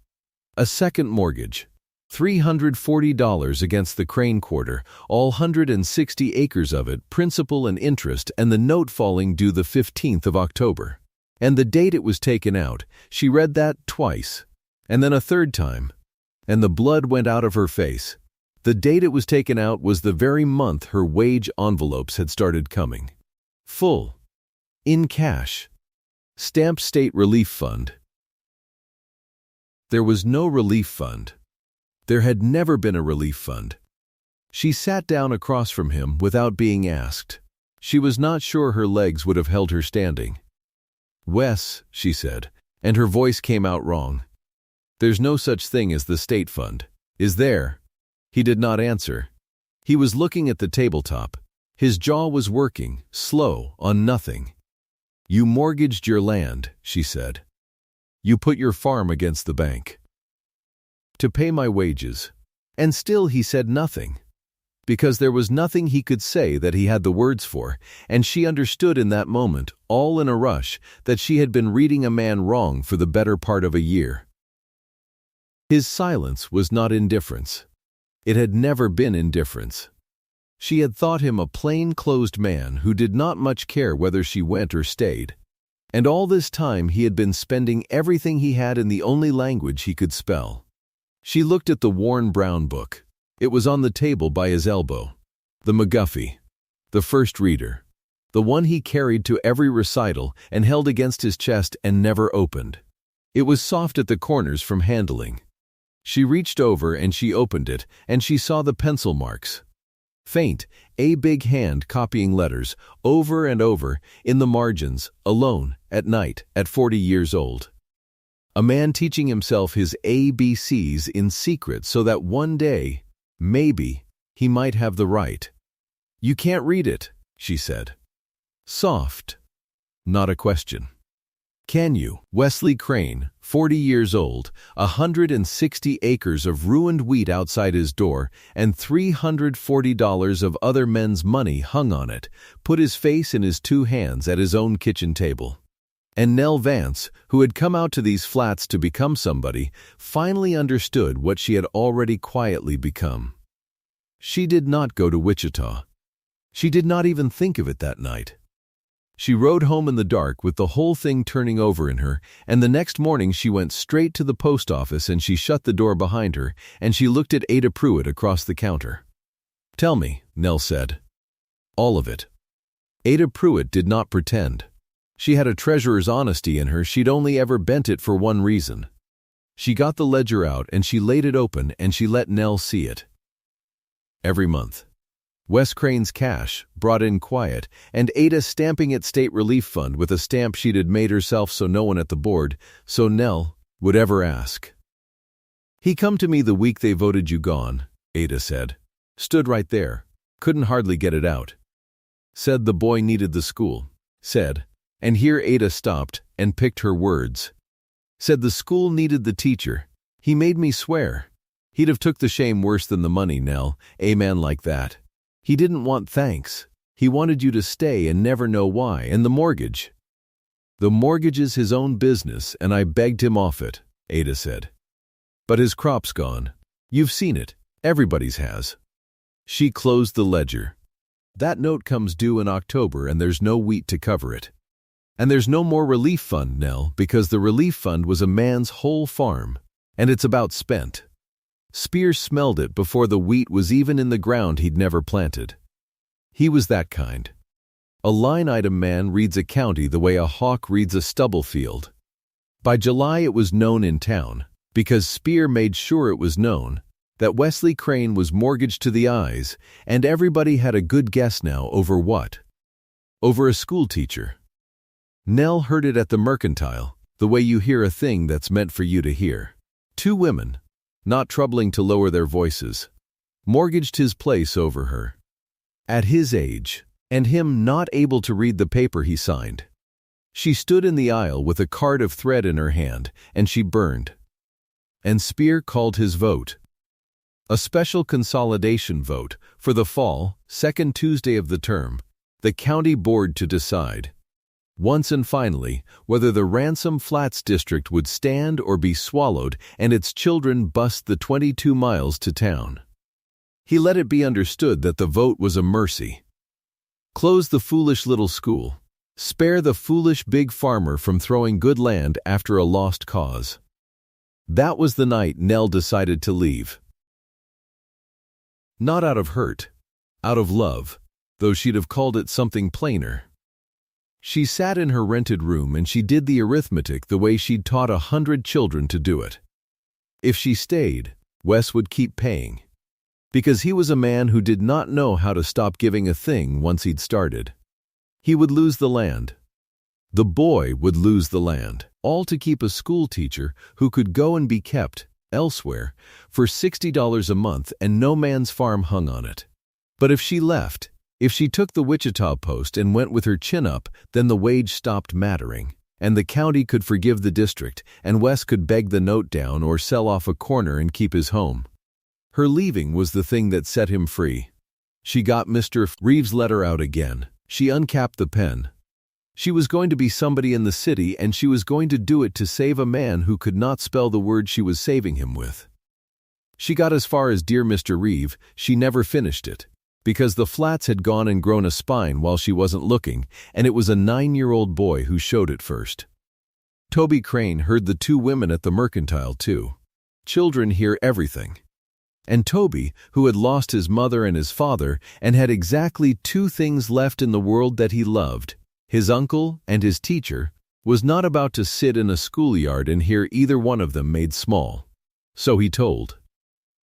A second mortgage. $340 against the Crane quarter, all 160 acres of it, principal and interest, and the note falling due the 15th of October. And the date it was taken out. She read that twice, and then a third time, and the blood went out of her face. The date it was taken out was the very month her wage envelopes had started coming. Full. In cash. Stamped State Relief Fund. There was no relief fund. There had never been a relief fund. She sat down across from him without being asked. She was not sure her legs would have held her standing. "Wes," she said, and her voice came out wrong. "There's no such thing as the state fund, is there?" He did not answer. He was looking at the tabletop. His jaw was working, slow, on nothing. "You mortgaged your land," she said. "You put your farm against the bank. To pay my wages." And still he said nothing. Because there was nothing he could say that he had the words for, and she understood in that moment, all in a rush, that she had been reading a man wrong for the better part of a year. His silence was not indifference. It had never been indifference. She had thought him a plain-clothes man who did not much care whether she went or stayed. And all this time he had been spending everything he had in the only language he could spell. She looked at the worn brown book. It was on the table by his elbow. The McGuffey. The first reader. The one he carried to every recital and held against his chest and never opened. It was soft at the corners from handling. She reached over and she opened it, and she saw the pencil marks. Faint, a big hand copying letters, over and over, in the margins, alone, at night, at 40 years old. A man teaching himself his ABCs in secret so that one day, maybe, he might have the right. "You can't read it," she said. Soft. Not a question. "Can you?" Wesley Crane, 40 years old, 160 acres of ruined wheat outside his door, and $340 of other men's money hung on it, put his face in his two hands at his own kitchen table. And Nell Vance, who had come out to these flats to become somebody, finally understood what she had already quietly become. She did not go to Wichita. She did not even think of it that night. She rode home in the dark with the whole thing turning over in her, and the next morning she went straight to the post office and she shut the door behind her, and she looked at Ada Pruitt across the counter. "Tell me," Nell said. "All of it." Ada Pruitt did not pretend. She had a treasurer's honesty in her. She'd only ever bent it for one reason. She got the ledger out and she laid it open and she let Nell see it. Every month. Wes Crane's cash, brought in quiet, and Ada stamping it State Relief Fund with a stamp she'd had made herself so no one at the board, so Nell, would ever ask. "He come to me the week they voted you gone," Ada said. "Stood right there. Couldn't hardly get it out. Said the boy needed the school. Said," and here Ada stopped and picked her words. "Said the school needed the teacher. He made me swear. He'd have took the shame worse than the money, Nell, a man like that. He didn't want thanks. He wanted you to stay and never know why, and the mortgage." "The mortgage is his own business, and I begged him off it," Ada said. "But his crop's gone. You've seen it. Everybody's has." She closed the ledger. "That note comes due in October, and there's no wheat to cover it. And there's no more relief fund, Nell, because the relief fund was a man's whole farm, and it's about spent. Speer smelled it before the wheat was even in the ground he'd never planted. He was that kind. A line-item man reads a county the way a hawk reads a stubble field. By July it was known in town, because Speer made sure it was known, that Wesley Crane was mortgaged to the eyes, and everybody had a good guess now over what. Over a schoolteacher. Nell heard it at the mercantile, the way you hear a thing that's meant for you to hear. Two women, not troubling to lower their voices, mortgaged his place over her. At his age, and him not able to read the paper he signed. She stood in the aisle with a card of thread in her hand, and she burned. And Speer called his vote a special consolidation vote for the fall, second Tuesday of the term, the county board to decide, once and finally, whether the Ransom Flats district would stand or be swallowed and its children bust the 22 miles to town. He let it be understood that the vote was a mercy. Close the foolish little school. Spare the foolish big farmer from throwing good land after a lost cause. That was the night Nell decided to leave. Not out of hurt, out of love, though she'd have called it something plainer. She sat in her rented room and she did the arithmetic the way she'd taught 100 children to do it. If she stayed, Wes would keep paying. Because he was a man who did not know how to stop giving a thing once he'd started. He would lose the land. The boy would lose the land, all to keep a school teacher who could go and be kept elsewhere for $60 a month and no man's farm hung on it. But if she left, if she took the Wichita Post and went with her chin up, then the wage stopped mattering, and the county could forgive the district, and Wes could beg the note down or sell off a corner and keep his home. Her leaving was the thing that set him free. She got Mr. Reeves' letter out again. She uncapped the pen. She was going to be somebody in the city, and she was going to do it to save a man who could not spell the word she was saving him with. She got as far as Dear Mr. Reeve. She never finished it, because the flats had gone and grown a spine while she wasn't looking, and it was a 9-year-old boy who showed it first. Toby Crane heard the two women at the mercantile too. Children hear everything. And Toby, who had lost his mother and his father and had exactly two things left in the world that he loved, his uncle and his teacher, was not about to sit in a schoolyard and hear either one of them made small. So he told.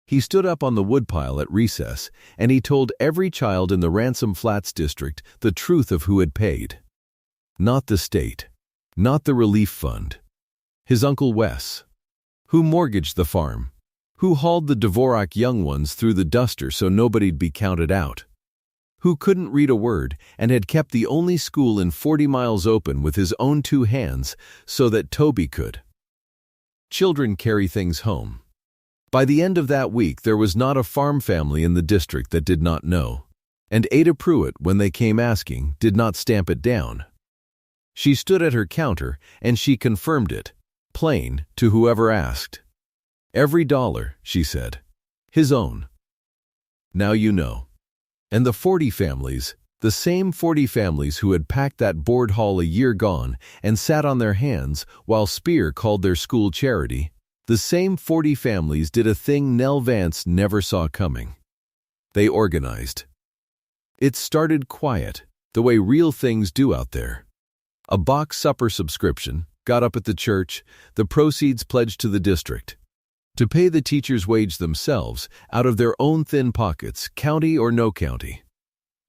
He stood up on the woodpile at recess, and he told every child in the Ransom Flats district the truth of who had paid. Not the state, not the relief fund. His Uncle Wes, who mortgaged the farm, who hauled the Dvorak young ones through the duster so nobody'd be counted out, who couldn't read a word and had kept the only school in 40 miles open with his own 2 hands so that Toby could. Children carry things home. By the end of that week, there was not a farm family in the district that did not know, and Ada Pruitt, when they came asking, did not stamp it down. She stood at her counter and she confirmed it, plain, to whoever asked. Every dollar, she said. His own. Now you know. And the 40 families, the same 40 families who had packed that board hall a year gone and sat on their hands while Speer called their school charity, the same 40 families did a thing Nell Vance never saw coming. They organized. It started quiet, the way real things do out there. A box supper subscription, got up at the church, the proceeds pledged to the district. To pay the teachers' wage themselves, out of their own thin pockets, county or no county.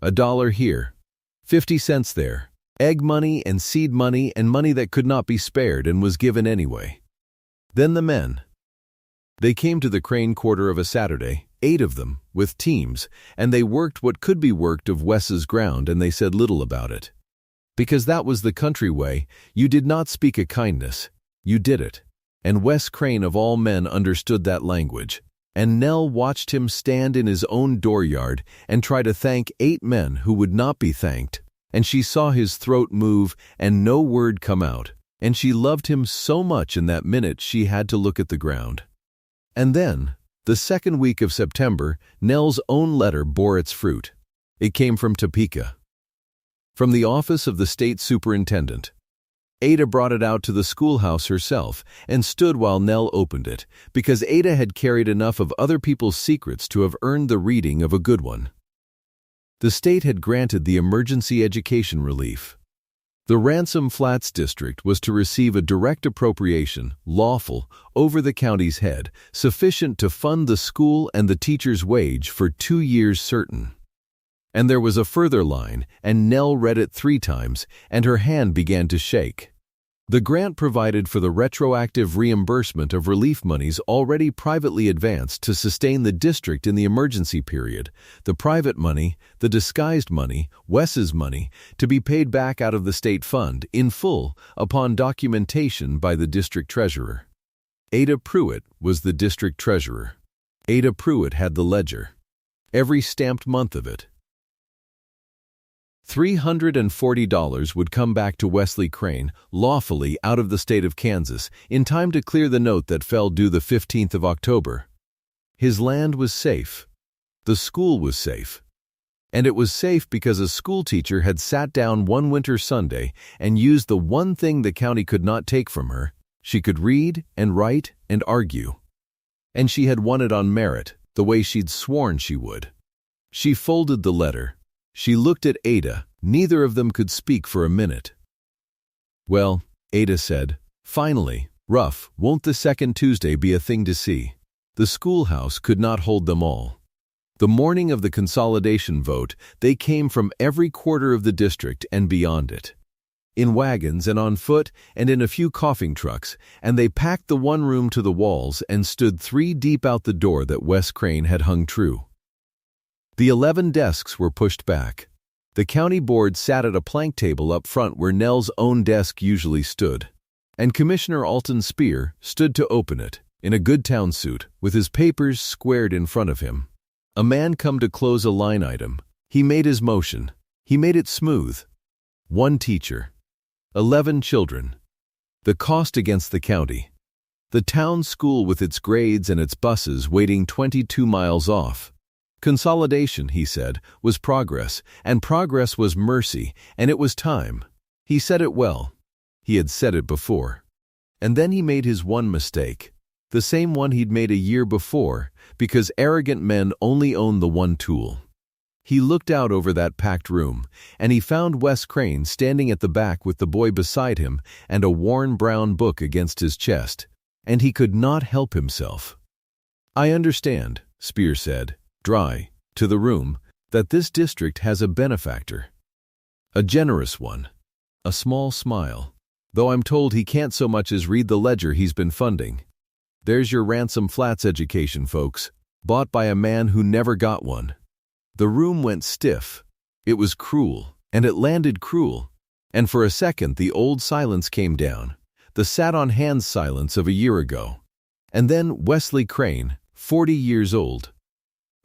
$1 here, 50 cents there, egg money and seed money and money that could not be spared and was given anyway. Then the men. They came to the Crane Quarter of a Saturday, 8 of them, with teams, and they worked what could be worked of Wes's ground, and they said little about it. Because that was the country way, you did not speak a kindness, you did it. And Wes Crane of all men understood that language, and Nell watched him stand in his own dooryard and try to thank 8 men who would not be thanked, and she saw his throat move and no word come out, and she loved him so much in that minute she had to look at the ground. And then, the second week of September, Nell's own letter bore its fruit. It came from Topeka. From the office of the state superintendent. Ada brought it out to the schoolhouse herself and stood while Nell opened it, because Ada had carried enough of other people's secrets to have earned the reading of a good one. The state had granted the emergency education relief. The Ransom Flats district was to receive a direct appropriation, lawful, over the county's head, sufficient to fund the school and the teacher's wage for 2 years certain. And there was a further line, and Nell read it 3 times, and her hand began to shake. The grant provided for the retroactive reimbursement of relief monies already privately advanced to sustain the district in the emergency period, the private money, the disguised money, Wes's money, to be paid back out of the state fund in full upon documentation by the district treasurer. Ada Pruitt was the district treasurer. Ada Pruitt had the ledger. Every stamped month of it. $340 would come back to Wesley Crane, lawfully out of the state of Kansas, in time to clear the note that fell due the 15th of October. His land was safe. The school was safe. And it was safe because a schoolteacher had sat down one winter Sunday and used the one thing the county could not take from her. She could read and write and argue. And she had won it on merit, the way she'd sworn she would. She folded the letter. She looked at Ada. Neither of them could speak for a minute. "Well," Ada said, "finally, rough, won't the second Tuesday be a thing to see?" The schoolhouse could not hold them all. The morning of the consolidation vote, they came from every quarter of the district and beyond it. In wagons and on foot and in a few coughing trucks, and they packed the one room to the walls and stood 3 deep out the door that Wes Crane had hung true. The 11 desks were pushed back. The county board sat at a plank table up front where Nell's own desk usually stood. And Commissioner Alton Speer stood to open it, in a good town suit, with his papers squared in front of him. A man come to close a line item. He made his motion. He made it smooth. 1 teacher. 11 children. The cost against the county. The town school with its grades and its buses waiting 22 miles off. Consolidation, he said, was progress, and progress was mercy, and it was time. He said it well. He had said it before. And then he made his one mistake, the same one he'd made a year before, because arrogant men only own the one tool. He looked out over that packed room, and he found Wes Crane standing at the back with the boy beside him and a worn brown book against his chest, and he could not help himself. "I understand," Speer said, dry, to the room, "that this district has a benefactor. A generous one. A small smile. Though I'm told he can't so much as read the ledger he's been funding. There's your Ransom Flats education, folks, bought by a man who never got one." The room went stiff. It was cruel, and it landed cruel. And for a second the old silence came down, the sat-on-hands silence of a year ago. And then Wesley Crane, 40 years old,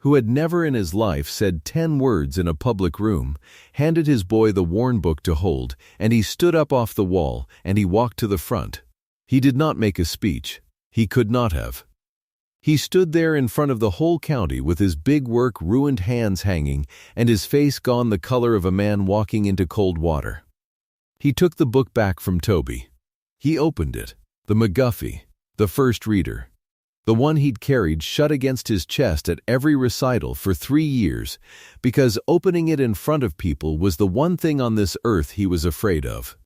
who had never in his life said 10 words in a public room, handed his boy the worn book to hold, and he stood up off the wall, and he walked to the front. He did not make a speech. He could not have. He stood there in front of the whole county with his big work ruined hands hanging and his face gone the color of a man walking into cold water. He took the book back from Toby. He opened it, the McGuffey, the first reader. The one he'd carried shut against his chest at every recital for 3 years, because opening it in front of people was the one thing on this earth he was afraid of.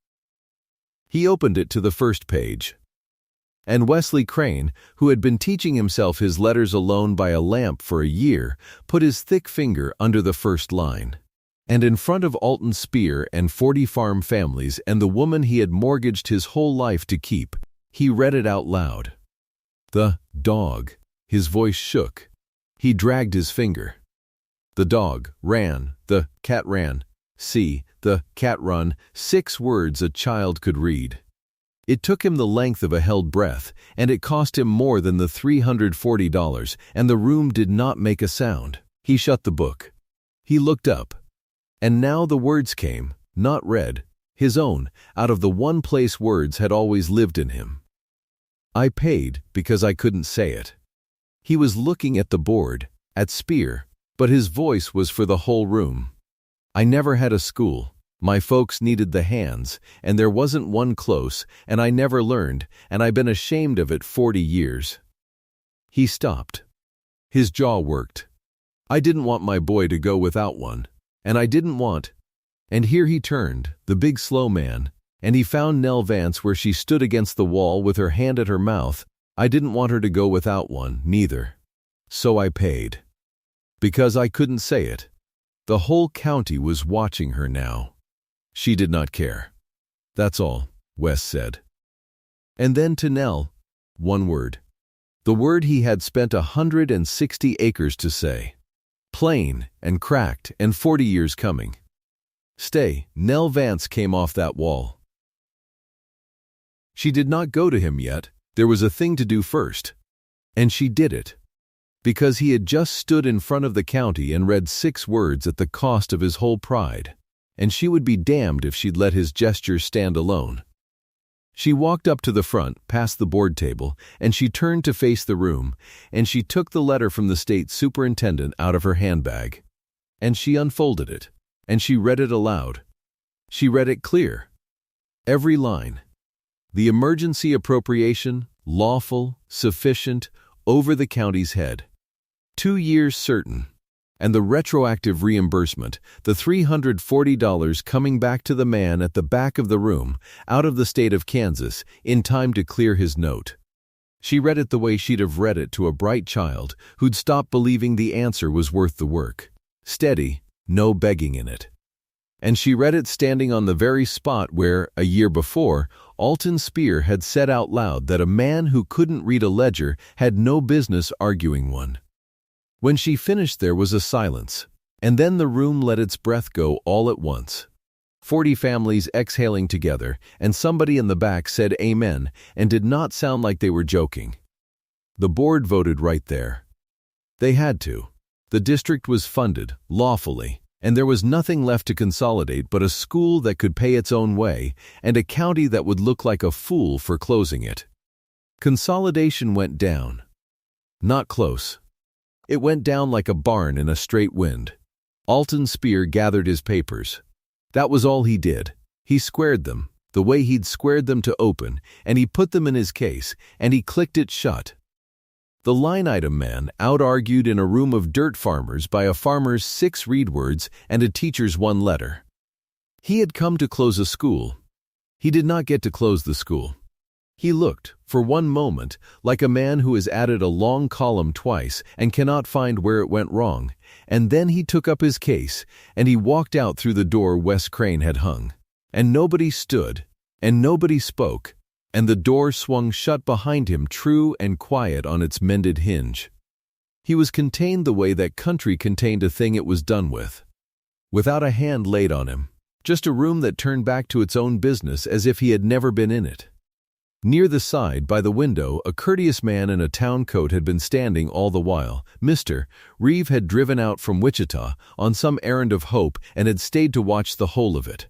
He opened it to the first page. And Wesley Crane, who had been teaching himself his letters alone by a lamp for a year, put his thick finger under the first line. And in front of Alton Speer and 40 farm families and the woman he had mortgaged his whole life to keep, he read it out loud. The dog. His voice shook. He dragged his finger. The dog ran. The cat ran. See, the cat run. 6 words a child could read. It took him the length of a held breath, and it cost him more than the $340, and the room did not make a sound. He shut the book. He looked up. And now the words came, not read, his own, out of the one place words had always lived in him. "I paid because I couldn't say it." He was looking at the board, at Speer, but his voice was for the whole room. "I never had a school. My folks needed the hands, and there wasn't one close, and I never learned, and I've been ashamed of it 40 years. He stopped. His jaw worked. "I didn't want my boy to go without one, and I didn't want—" And here he turned, the big slow man, and he found Nell Vance where she stood against the wall with her hand at her mouth. "I didn't want her to go without one, neither. So I paid. Because I couldn't say it." The whole county was watching her now. She did not care. "That's all," Wes said. And then to Nell, one word. The word he had spent 160 acres to say. Plain and cracked and 40 years coming. Stay, Nell Vance came off that wall. She did not go to him yet. There was a thing to do first. And she did it. Because he had just stood in front of the county and read 6 words at the cost of his whole pride. And she would be damned if she'd let his gesture stand alone. She walked up to the front, past the board table, and she turned to face the room, and she took the letter from the state superintendent out of her handbag. And she unfolded it, and she read it aloud. She read it clear. Every line. The emergency appropriation, lawful, sufficient, over the county's head. 2 years certain. And the retroactive reimbursement, the $340 coming back to the man at the back of the room, out of the state of Kansas, in time to clear his note. She read it the way she'd have read it to a bright child who'd stopped believing the answer was worth the work. Steady, no begging in it. And she read it standing on the very spot where, a year before, Speer had said out loud that a man who couldn't read a ledger had no business arguing one. When she finished there was a silence, and then the room let its breath go all at once. 40 families exhaling together, and somebody in the back said amen and did not sound like they were joking. The board voted right there. They had to. The district was funded, lawfully, and there was nothing left to consolidate but a school that could pay its own way and a county that would look like a fool for closing it. Consolidation went down. Not close. It went down like a barn in a straight wind. Speer gathered his papers. That was all he did. He squared them, the way he'd squared them to open, and he put them in his case, and he clicked it shut. The line-item man out-argued in a room of dirt farmers by a farmer's 6 read words and a teacher's 1 letter. He had come to close a school. He did not get to close the school. He looked, for one moment, like a man who has added a long column twice and cannot find where it went wrong, and then he took up his case, and he walked out through the door Wes Crane had hung. And nobody stood, and nobody spoke, and the door swung shut behind him true and quiet on its mended hinge. He was contained the way that country contained a thing it was done with. Without a hand laid on him, just a room that turned back to its own business as if he had never been in it. Near the side, by the window, a courteous man in a town coat had been standing all the while. Mr. Reeve had driven out from Wichita on some errand of hope and had stayed to watch the whole of it.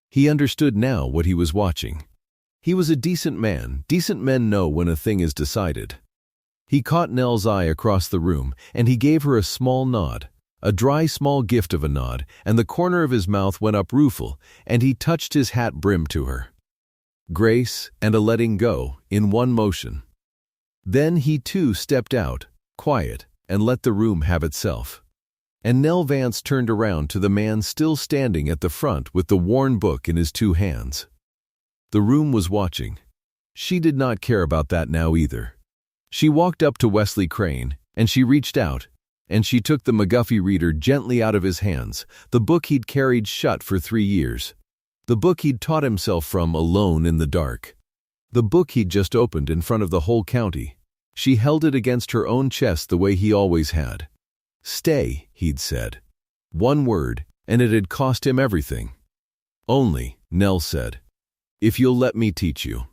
He understood now what he was watching. He was a decent man. Decent men know when a thing is decided. He caught Nell's eye across the room, and he gave her a small nod, a dry small gift of a nod, and the corner of his mouth went up rueful, and he touched his hat brim to her. Grace and a letting go, in one motion. Then he too stepped out, quiet, and let the room have itself. And Nell Vance turned around to the man still standing at the front with the worn book in his 2 hands. The room was watching. She did not care about that now either. She walked up to Wesley Crane, and she reached out, and she took the McGuffey reader gently out of his hands, the book he'd carried shut for 3 years. The book he'd taught himself from alone in the dark. The book he'd just opened in front of the whole county. She held it against her own chest the way he always had. Stay, he'd said. 1 word, and it had cost him everything. Only, Nell said, if you'll let me teach you.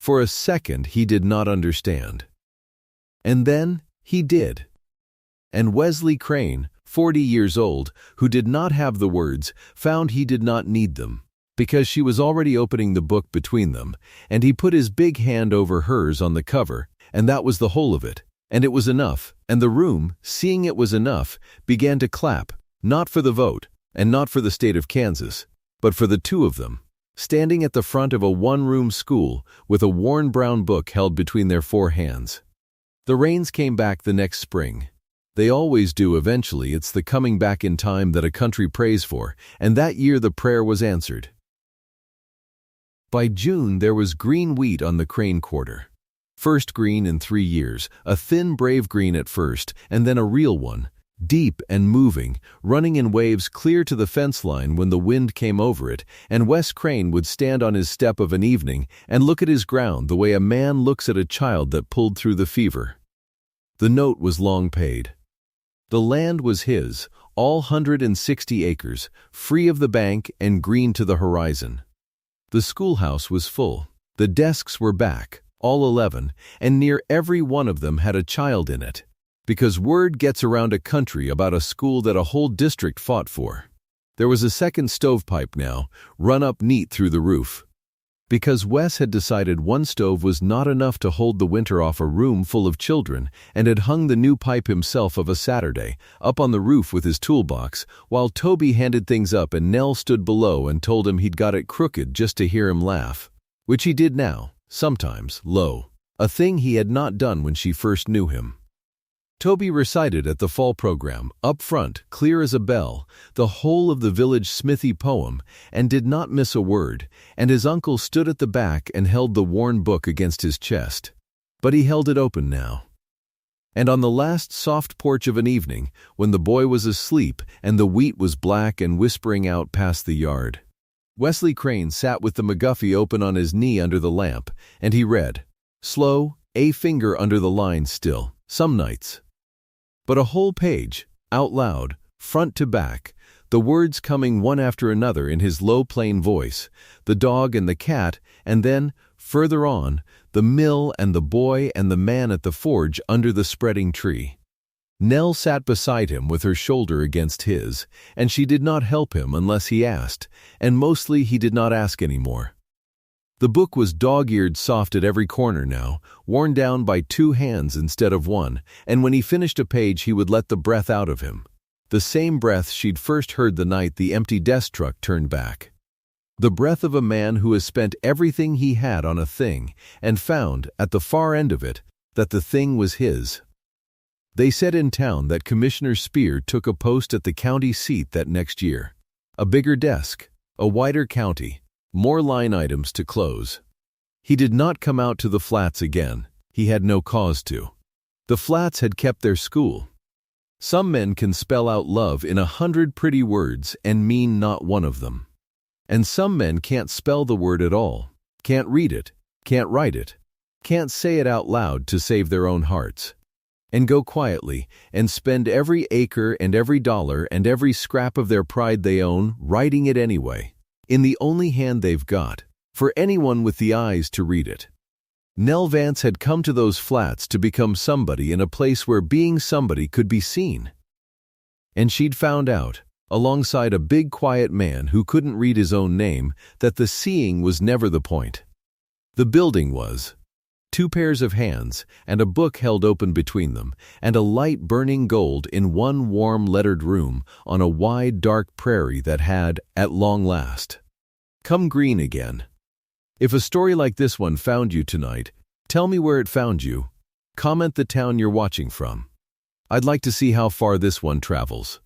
For a second he did not understand. And then he did. And Wesley Crane, 40 years old, who did not have the words, found he did not need them, because she was already opening the book between them, and he put his big hand over hers on the cover, and that was the whole of it, and it was enough, and the room, seeing it was enough, began to clap, not for the vote, and not for the state of Kansas, but for the 2 of them, standing at the front of a 1-room school with a worn brown book held between their 4 hands. The rains came back the next spring. They always do eventually. It's the coming back in time that a country prays for, and that year the prayer was answered. By June there was green wheat on the Crane quarter. First green in 3 years, a thin brave green at first, and then a real one, deep and moving, running in waves clear to the fence line when the wind came over it, and Wes Crane would stand on his step of an evening and look at his ground the way a man looks at a child that pulled through the fever. The note was long paid. The land was his, all 160 acres, free of the bank and green to the horizon. The schoolhouse was full. The desks were back, all 11, and near every one of them had a child in it, because word gets around a country about a school that a whole district fought for. There was a second stovepipe now, run up neat through the roof. Because Wes had decided one stove was not enough to hold the winter off a room full of children, and had hung the new pipe himself of a Saturday, up on the roof with his toolbox, while Toby handed things up and Nell stood below and told him he'd got it crooked just to hear him laugh. Which he did now, sometimes, low, a thing he had not done when she first knew him. Toby recited at the fall program, up front, clear as a bell, the whole of the village smithy poem, and did not miss a word, and his uncle stood at the back and held the worn book against his chest. But he held it open now. And on the last soft porch of an evening, when the boy was asleep and the wheat was black and whispering out past the yard, Wesley Crane sat with the McGuffey open on his knee under the lamp, and he read, slow, a finger under the line still, some nights. But a whole page, out loud, front to back, the words coming one after another in his low plain voice, the dog and the cat, and then, further on, the mill and the boy and the man at the forge under the spreading tree. Nell sat beside him with her shoulder against his, and she did not help him unless he asked, and mostly he did not ask any more. The book was dog-eared soft at every corner now, worn down by 2 hands instead of 1, and when he finished a page he would let the breath out of him. The same breath she'd first heard the night the empty desk truck turned back. The breath of a man who has spent everything he had on a thing and found, at the far end of it, that the thing was his. They said in town that Commissioner Speer took a post at the county seat that next year. A bigger desk, a wider county, more line items to close. He did not come out to the flats again. He had no cause to. The flats had kept their school. Some men can spell out love in 100 pretty words and mean not one of them. And some men can't spell the word at all, can't read it, can't write it, can't say it out loud to save their own hearts, and go quietly and spend every acre and every dollar and every scrap of their pride they own writing it anyway, in the only hand they've got, for anyone with the eyes to read it. Nell Vance had come to those flats to become somebody in a place where being somebody could be seen. And she'd found out, alongside a big quiet man who couldn't read his own name, that the seeing was never the point. The building was. 2 pairs of hands, and a book held open between them, and a light burning gold in one warm lettered room on a wide dark prairie that had, at long last, come green again. If a story like this one found you tonight, tell me where it found you. Comment the town you're watching from. I'd like to see how far this one travels.